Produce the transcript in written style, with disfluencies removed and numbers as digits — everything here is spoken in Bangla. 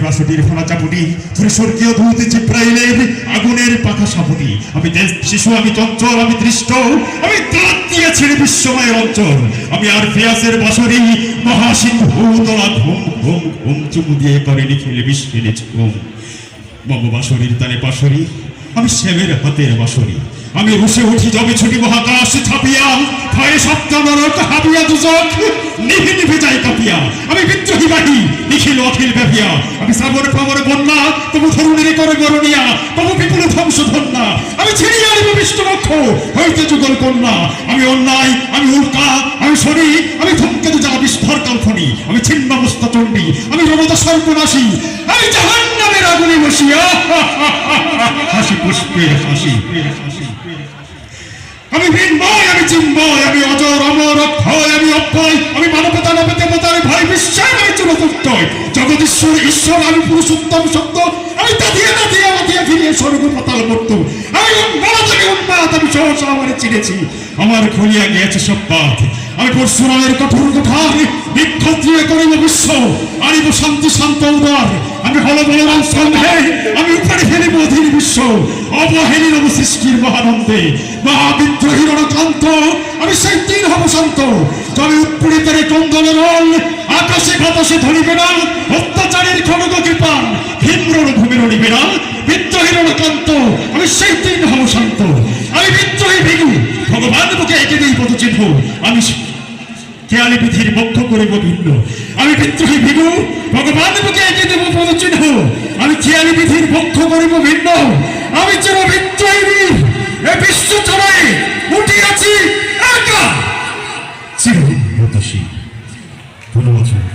বাসুটির ফলা চাপুটি ধরে স্বর্গীয় দূত জিব্রাইলের আগুনের পাখা সাপুটি। আমি দেশ শিশু, আমি চঞ্চল, আমি দৃষ্ট, আমি দাঁত দিয়ে ছেড়ে বিশ্বময়ের অঞ্চল। আমি আর ফিয়াসের বাসরি মহাসিন্ধু তোলা ঘুম ঘুম ঘুম চুমু দিয়ে করে লিখিলে বিশ্বিলে ঘুম। মম বাসরির তালে পাশরি, আমি শ্যামের হাতের বাসরি। আমি উঠে উঠি যবে ছুটি মহাকাশ ছাপিয়া, ভয়ে সপ্তাহ নরক হাবিয়া দুজক নিভে নিভে যাই কাঁপিয়া। আমি বিদ্রোহী বাহি নিখিল অখিল ব্যাপিয়া। আমি শ্রাবণ পাবর বন্যা, তবু ধরুণের করে গরণিয়া, তবু বিপুল ধ্বংস ধন্যা। আমি ছিড়িয়া আনিব বিষ্ণুবক্ষ হইতে যুগল কন্যা। আমি অন্যায়, আমি উল্কা, আমি শনি, আমি ধূমকেতু যা বিস্ফোর কাল্পনি। আমি ছিন্নমস্তা চণ্ডী, আমি রমতা সর্বনাশী, আমি জাহান্নামের আগুনে বসিয়া হাসি পুষ্পের হাসি। আমি ভিন্ময়, আমি চিন্ময়, আমি অজর অমর অক্ষয়, আমি অক্ষয়, আমি মানবতা নবদেবতার ভয় বিশ্বাস, আমি চূড়ান্তয় জগদীশ্বর ঈশ্বর, আমি পুরুষোত্তম সত্য, আমি তাদিয়া নাদিয়া নাদিয়া ফিরিয়ে স্বর্গ পাতাল মর্ত। আমি উন্মাদ, আমি উন্মাদ, আমি সহসা আমারে চিনেছি, আমার খুলিয়া গিয়েছে সব পাঠ। আমি পরশুরামের কঠোর কোঠার বিক্ষত্রিয় করিব বিশ্ব, আনিব শান্তি শান্ত উদার। আমি হল বলরাম সন্ধে, আমি উপরে ফেলিব অধীর বিশ্ব, অবহেলির সৃষ্টির মহানন্দে মহাবিদ্রোহীর অনক্লান্ত। আমি সেই দিন হব শান্ত, তবে উৎপীড়িতের কন্দন রল আকাশে বাতাসে ধরিবে না, অত্যাচারের খড়গ কৃপান ভীম্রণ ভূমির অনিবে না। বিদ্রোহীর অনক্লান্ত, আমি সেই দিন হব শান্ত। আমি বিদ্রোহী ভিগু, ভগবান বুকে এঁকে দিই পদচিহ্ন। আমি খেয়ালি বিধির বক্ষ করিব ভিন্ন। আমি বিদ্রোহী ভিগু, ভগবান বুকে এঁকে দেব পদচিহ্ন। আমি খেয়ালি বিধির বক্ষ করিব ভিন্ন। আমি যেন বিদ্রোহী বীর এ বিশ্ব চড়াই উঠিয়াছি একা চিরদিন। ধন্যবাদ।